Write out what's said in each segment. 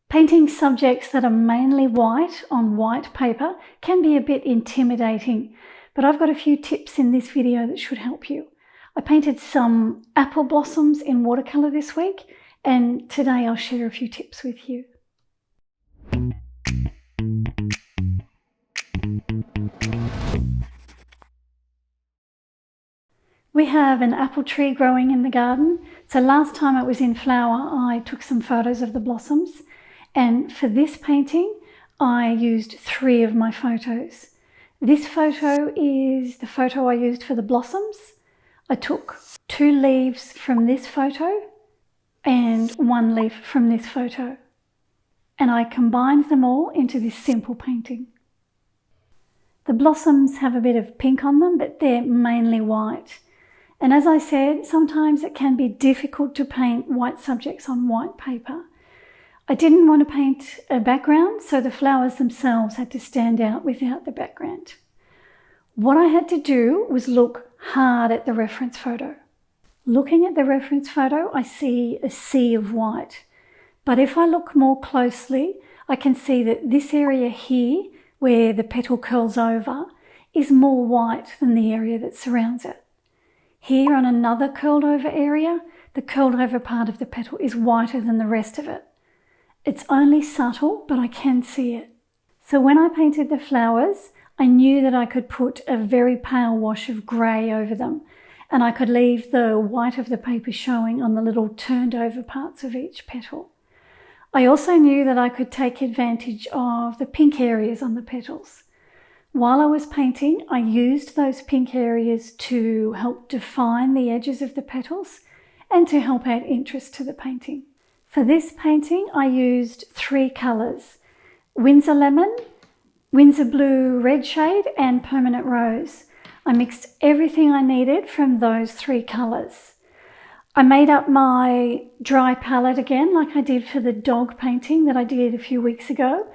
Painting subjects that are mainly white on white paper can be a bit intimidating, but I've got a few tips in this video that should help you. I painted some apple blossoms in watercolour this week, and today I'll share a few tips with you. We have an apple tree growing in the garden, so last time it was in flower I took some photos of the blossoms, and for this painting I used 3 of my photos. This photo is the photo I used for the blossoms. I took 2 leaves from this photo and 1 leaf from this photo, and I combined them all into this simple painting. The blossoms have a bit of pink on them, but they're mainly white. And as I said, sometimes it can be difficult to paint white subjects on white paper. I didn't want to paint a background, so the flowers themselves had to stand out without the background. What I had to do was look hard at the reference photo. Looking at the reference photo, I see a sea of white. But if I look more closely, I can see that this area here, where the petal curls over, is more white than the area that surrounds it. Here on another curled over area, the curled over part of the petal is whiter than the rest of it. It's only subtle, but I can see it. So when I painted the flowers, I knew that I could put a very pale wash of grey over them, and I could leave the white of the paper showing on the little turned over parts of each petal. I also knew that I could take advantage of the pink areas on the petals. While I was painting, I used those pink areas to help define the edges of the petals and to help add interest to the painting. For this painting, I used 3 colours: Winsor Lemon, Winsor Blue Red shade and Permanent Rose. I mixed everything I needed from those 3 colours. I made up my dry palette again like I did for the dog painting that I did a few weeks ago,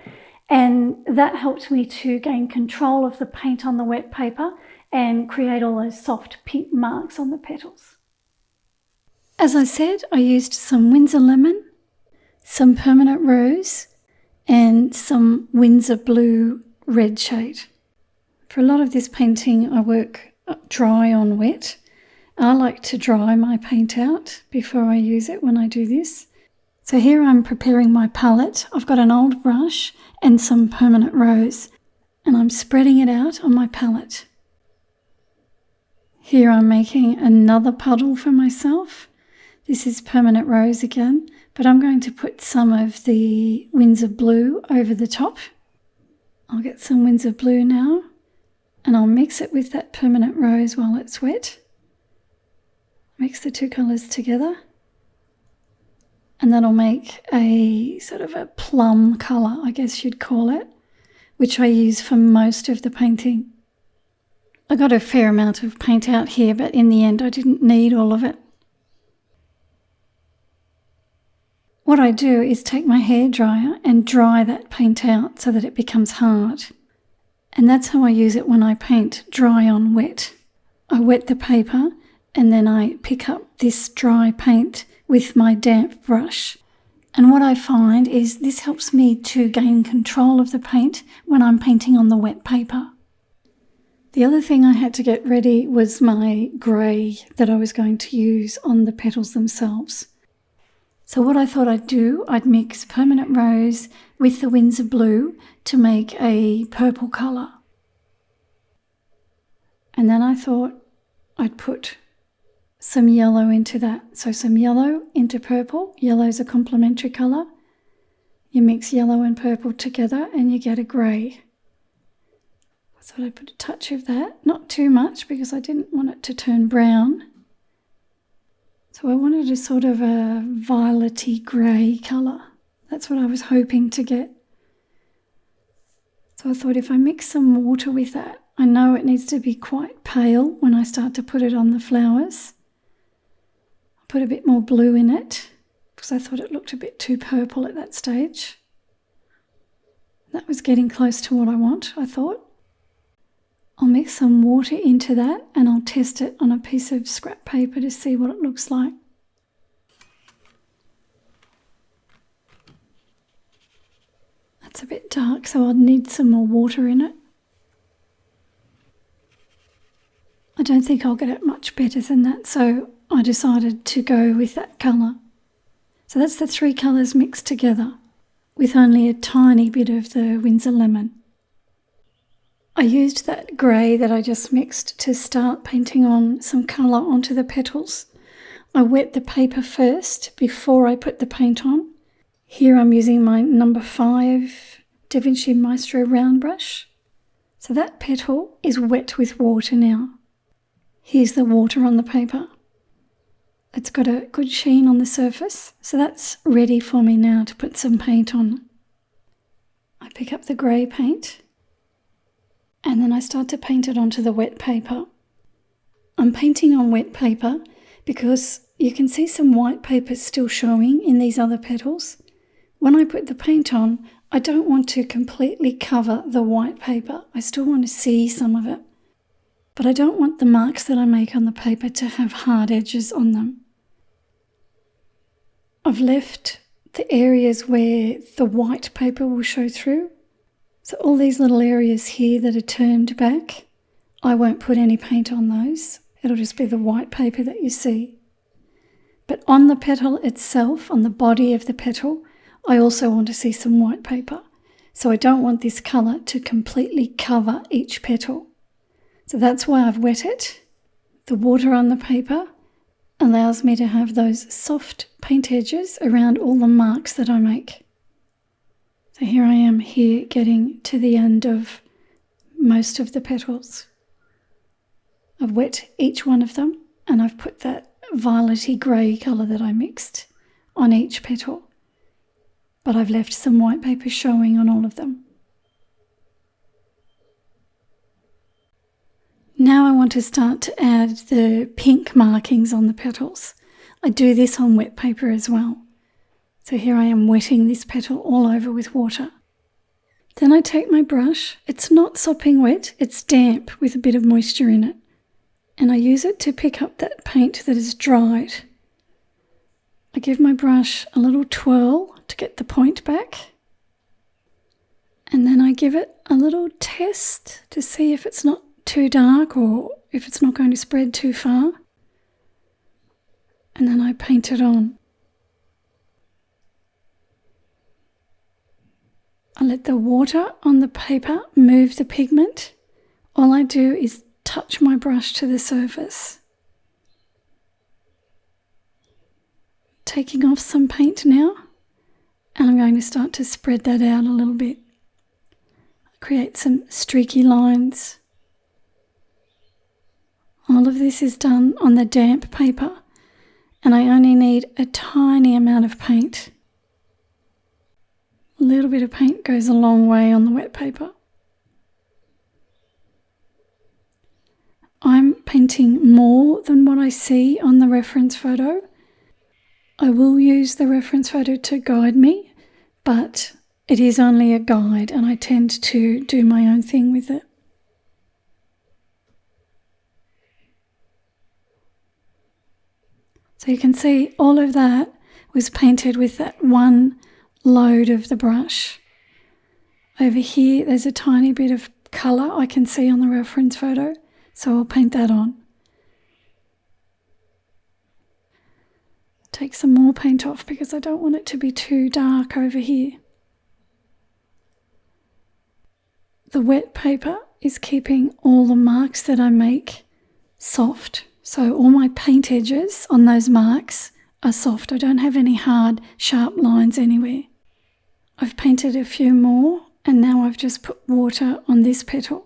and that helped me to gain control of the paint on the wet paper and create all those soft pink marks on the petals. As I said, I used some Winsor Lemon, some Permanent Rose and some Winsor Blue Red shade. For a lot of this painting I work dry on wet. I like to dry my paint out before I use it when I do this. So here I'm preparing my palette. I've got an old brush and some Permanent Rose, and I'm spreading it out on my palette. Here I'm making another puddle for myself. This is Permanent Rose again, but I'm going to put some of the Winsor Blue over the top. I'll get some Winsor Blue now, and I'll mix it with that Permanent Rose while it's wet. Mix the 2 colours together, and that'll make a sort of a plum colour, I guess you'd call it, which I use for most of the painting. I got a fair amount of paint out here, but in the end I didn't need all of it. What I do is take my hairdryer and dry that paint out so that it becomes hard. And that's how I use it when I paint dry on wet. I wet the paper and then I pick up this dry paint with my damp brush. And what I find is this helps me to gain control of the paint when I'm painting on the wet paper. The other thing I had to get ready was my grey that I was going to use on the petals themselves. So what I thought I'd do, I'd mix Permanent Rose with the Winsor Blue to make a purple colour. And then I thought I'd put some yellow into that. So some yellow into purple. Yellow's a complementary colour. You mix yellow and purple together and you get a grey. I thought I'd put a touch of that, not too much because I didn't want it to turn brown. So I wanted a sort of a violety grey colour. That's what I was hoping to get. So I thought if I mix some water with that, I know it needs to be quite pale when I start to put it on the flowers. I'll put a bit more blue in it because I thought it looked a bit too purple at that stage. That was getting close to what I want, I thought. I'll mix some water into that and I'll test it on a piece of scrap paper to see what it looks like. It's a bit dark, so I'll need some more water in it. I don't think I'll get it much better than that, so I decided to go with that colour. So that's the 3 colours mixed together with only a tiny bit of the Winsor lemon. I used that grey that I just mixed to start painting on some colour onto the petals. I wet the paper first before I put the paint on. Here I'm using my number 5 Da Vinci Maestro round brush. So that petal is wet with water now. Here's the water on the paper. It's got a good sheen on the surface, so that's ready for me now to put some paint on. I pick up the grey paint and then I start to paint it onto the wet paper. I'm painting on wet paper because you can see some white paper still showing in these other petals. When I put the paint on, I don't want to completely cover the white paper. I still want to see some of it. But I don't want the marks that I make on the paper to have hard edges on them. I've left the areas where the white paper will show through. So all these little areas here that are turned back, I won't put any paint on those. It'll just be the white paper that you see. But on the petal itself, on the body of the petal, I also want to see some white paper. So I don't want this colour to completely cover each petal. So that's why I've wet it. The water on the paper allows me to have those soft paint edges around all the marks that I make. So here I am here getting to the end of most of the petals. I've wet each one of them and I've put that violety grey colour that I mixed on each petal. But I've left some white paper showing on all of them. Now I want to start to add the pink markings on the petals. I do this on wet paper as well. So here I am wetting this petal all over with water. Then I take my brush. It's not sopping wet, it's damp with a bit of moisture in it. And I use it to pick up that paint that is dried. I give my brush a little twirl to get the point back. And then I give it a little test to see if it's not too dark or if it's not going to spread too far. And then I paint it on. I let the water on the paper move the pigment. All I do is touch my brush to the surface. Taking off some paint now, and I'm going to start to spread that out a little bit. Create some streaky lines. All of this is done on the damp paper, and I only need a tiny amount of paint. A little bit of paint goes a long way on the wet paper. I'm painting more than what I see on the reference photo. I will use the reference photo to guide me, but it is only a guide and I tend to do my own thing with it. So you can see all of that was painted with that one load of the brush. Over here there's a tiny bit of colour I can see on the reference photo, so I'll paint that on. Take some more paint off because I don't want it to be too dark over here. The wet paper is keeping all the marks that I make soft. So all my paint edges on those marks are soft. I don't have any hard, sharp lines anywhere. I've painted a few more and now I've just put water on this petal.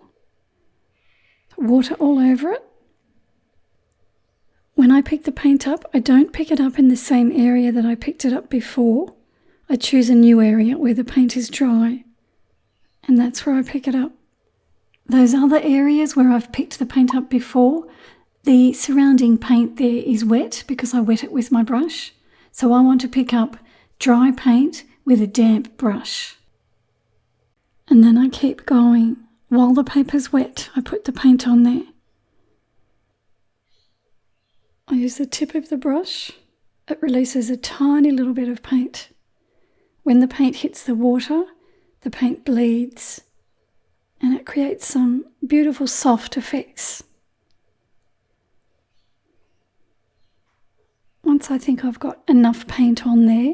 Water all over it. When I pick the paint up, I don't pick it up in the same area that I picked it up before. I choose a new area where the paint is dry, and that's where I pick it up. Those other areas where I've picked the paint up before, the surrounding paint there is wet because I wet it with my brush. So I want to pick up dry paint with a damp brush. And then I keep going. While the paper's wet, I put the paint on there. I use the tip of the brush. It releases a tiny little bit of paint. When the paint hits the water, the paint bleeds and it creates some beautiful soft effects. Once I think I've got enough paint on there,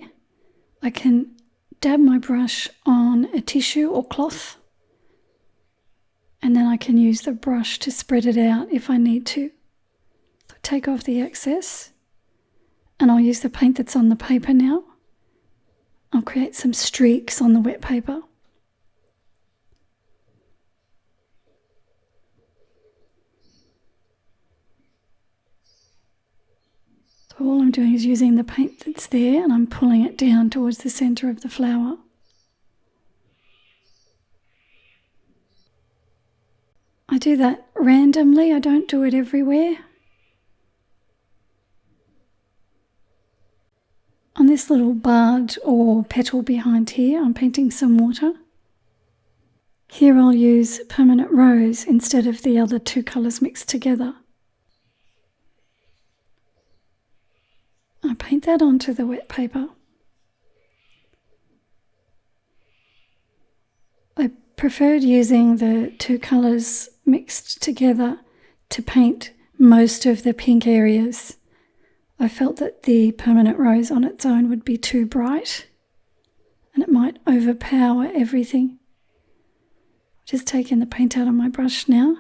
I can dab my brush on a tissue or cloth, and then I can use the brush to spread it out if I need to. So take off the excess, and I'll use the paint that's on the paper now. I'll create some streaks on the wet paper. So all I'm doing is using the paint that's there and I'm pulling it down towards the centre of the flower. I do that randomly, I don't do it everywhere. On this little bud or petal behind here, I'm painting some water. Here I'll use permanent rose instead of the other two colours mixed together. I paint that onto the wet paper. I preferred using the two colours mixed together to paint most of the pink areas. I felt that the permanent rose on its own would be too bright and it might overpower everything. Just taking the paint out of my brush now.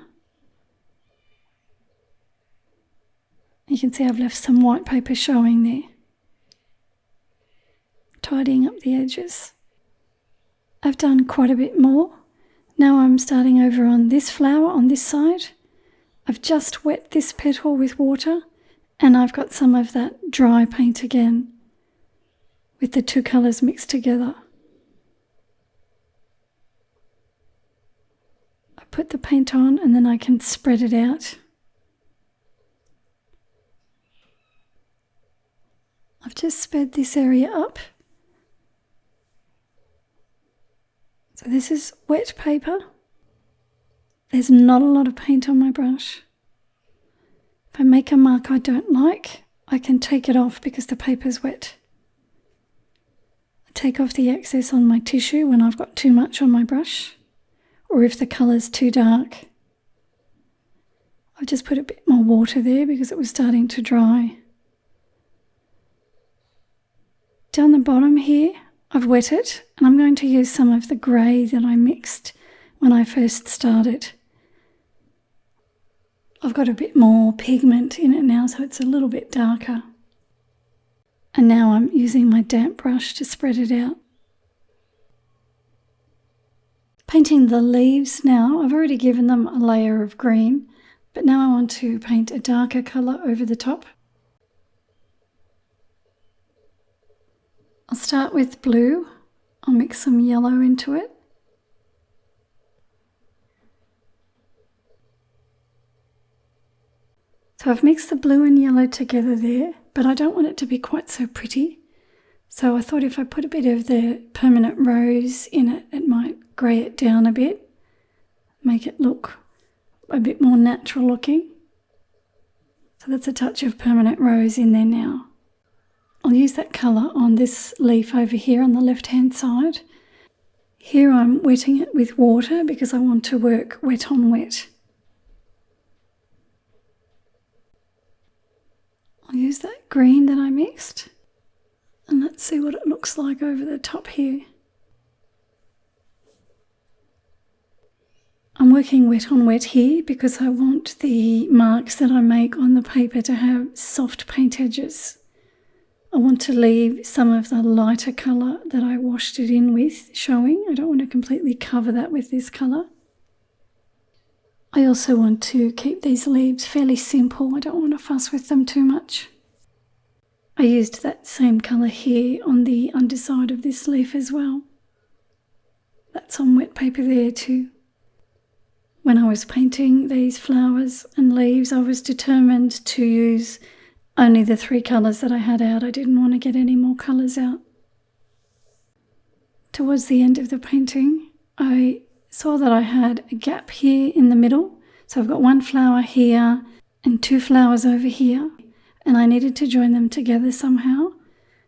You can see I've left some white paper showing there. Tidying up the edges. I've done quite a bit more. Now I'm starting over on this flower on this side. I've just wet this petal with water and I've got some of that dry paint again with the two colours mixed together. I put the paint on and then I can spread it out. I've just sped this area up. So this is wet paper. There's not a lot of paint on my brush. If I make a mark I don't like, I can take it off because the paper's wet. I take off the excess on my tissue when I've got too much on my brush, or if the colour's too dark. I've just put a bit more water there because it was starting to dry. Down the bottom here, I've wet it and I'm going to use some of the grey that I mixed when I first started. I've got a bit more pigment in it now, so it's a little bit darker. And now I'm using my damp brush to spread it out. Painting the leaves now, I've already given them a layer of green, but now I want to paint a darker colour over the top. I'll start with blue. I'll mix some yellow into it. So I've mixed the blue and yellow together there, but I don't want it to be quite so pretty. So I thought if I put a bit of the permanent rose in it, it might grey it down a bit, make it look a bit more natural looking. So that's a touch of permanent rose in there now. I'll use that colour on this leaf over here on the left hand side. Here I'm wetting it with water because I want to work wet on wet. I'll use that green that I mixed and let's see what it looks like over the top here. I'm working wet on wet here because I want the marks that I make on the paper to have soft paint edges. I want to leave some of the lighter colour that I washed it in with showing. I don't want to completely cover that with this colour. I also want to keep these leaves fairly simple. I don't want to fuss with them too much. I used that same colour here on the underside of this leaf as well. That's on wet paper there too. When I was painting these flowers and leaves, I was determined to use only the three colours that I had out. I didn't want to get any more colours out. Towards the end of the painting, I saw that I had a gap here in the middle. So I've got one flower here and two flowers over here, and I needed to join them together somehow.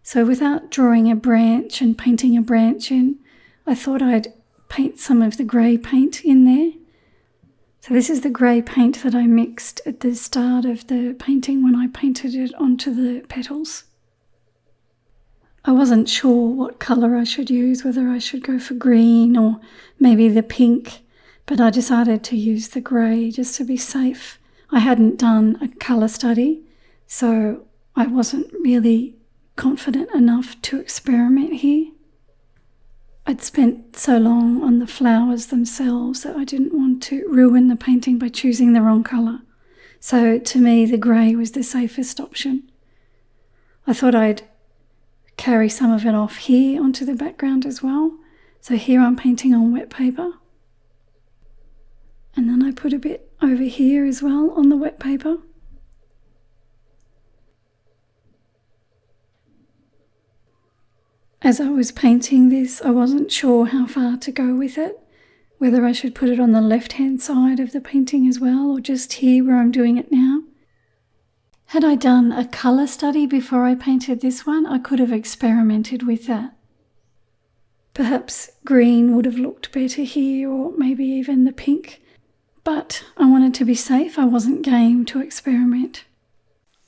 So without drawing a branch and painting a branch in, I thought I'd paint some of the grey paint in there. So this is the grey paint that I mixed at the start of the painting when I painted it onto the petals. I wasn't sure what colour I should use, whether I should go for green or maybe the pink, but I decided to use the grey just to be safe. I hadn't done a colour study, so I wasn't really confident enough to experiment here. I'd spent so long on the flowers themselves that I didn't want to ruin the painting by choosing the wrong colour. So to me, the grey was the safest option. I thought I'd carry some of it off here onto the background as well. So here I'm painting on wet paper. And then I put a bit over here as well on the wet paper. As I was painting this, I wasn't sure how far to go with it, whether I should put it on the left-hand side of the painting as well, or just here where I'm doing it now. Had I done a colour study before I painted this one, I could have experimented with that. Perhaps green would have looked better here, or maybe even the pink, but I wanted to be safe. I wasn't game to experiment.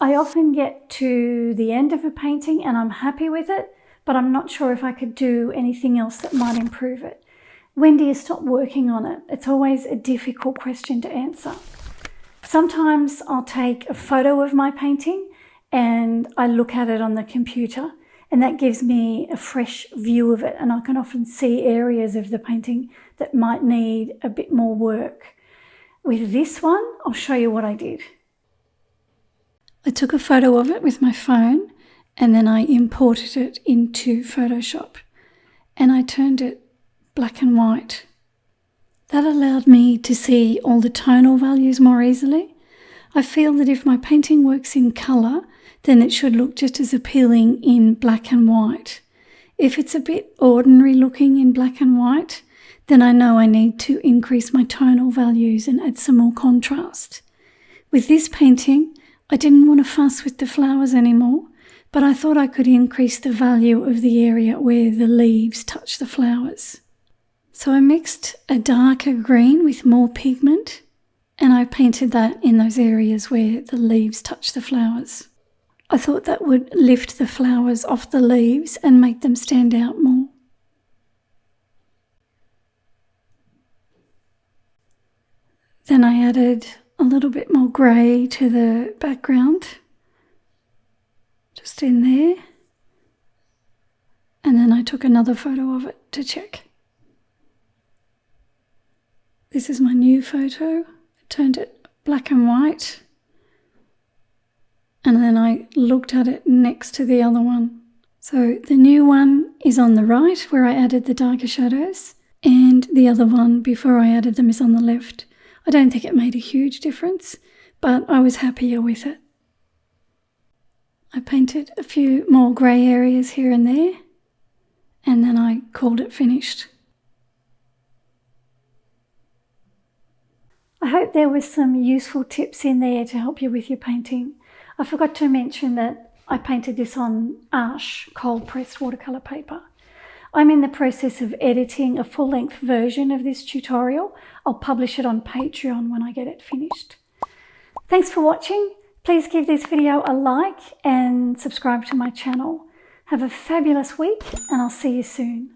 I often get to the end of a painting and I'm happy with it, but I'm not sure if I could do anything else that might improve it. When do you stop working on it? It's always a difficult question to answer. Sometimes I'll take a photo of my painting and I look at it on the computer, and that gives me a fresh view of it, and I can often see areas of the painting that might need a bit more work. With this one, I'll show you what I did. I took a photo of it with my phone, and then I imported it into Photoshop, and I turned it black and white. That allowed me to see all the tonal values more easily. I feel that if my painting works in colour, then it should look just as appealing in black and white. If it's a bit ordinary looking in black and white, then I know I need to increase my tonal values and add some more contrast. With this painting, I didn't want to fuss with the flowers anymore, but I thought I could increase the value of the area where the leaves touch the flowers. So I mixed a darker green with more pigment, and I painted that in those areas where the leaves touch the flowers. I thought that would lift the flowers off the leaves and make them stand out more. Then I added a little bit more grey to the background, just in there, and then I took another photo of it to check. This is my new photo. I turned it black and white, and then I looked at it next to the other one. So the new one is on the right where I added the darker shadows, and the other one before I added them is on the left. I don't think it made a huge difference, but I was happier with it. I painted a few more grey areas here and there, and then I called it finished. I hope there was some useful tips in there to help you with your painting. I forgot to mention that I painted this on Arches cold pressed watercolour paper. I'm in the process of editing a full-length version of this tutorial. I'll publish it on Patreon when I get it finished. Thanks for watching. Please give this video a like and subscribe to my channel. Have a fabulous week, and I'll see you soon.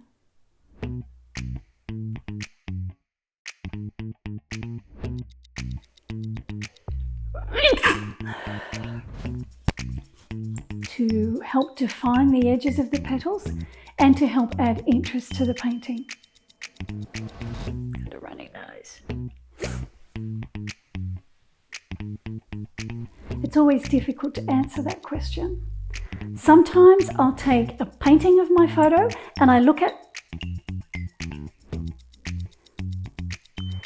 To help define the edges of the petals and to help add interest to the painting. Got a runny nose. It's always difficult to answer that question. Sometimes I'll take a painting of my photo and I look at...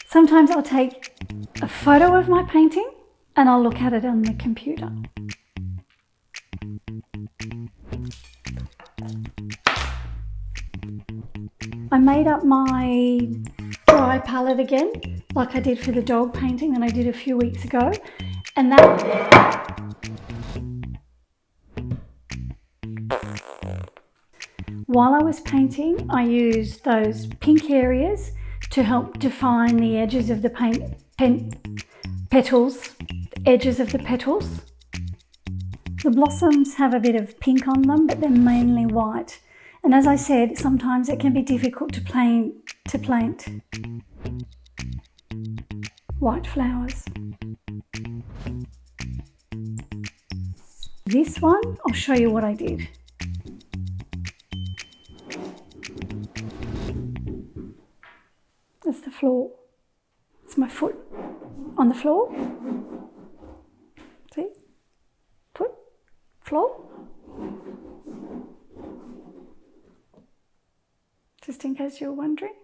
Sometimes I'll take a photo of my painting and I'll look at it on the computer. I made up my dry palette again, like I did for the dog painting that I did a few weeks ago, and that while I was painting, I used those pink areas to help define the edges of the petals, edges of the petals. The blossoms have a bit of pink on them, but they're mainly white. And as I said, sometimes it can be difficult to paint white flowers. This one, I'll show you what I did. That's the floor. It's my foot on the floor. See? Foot, floor. Just in case you were wondering.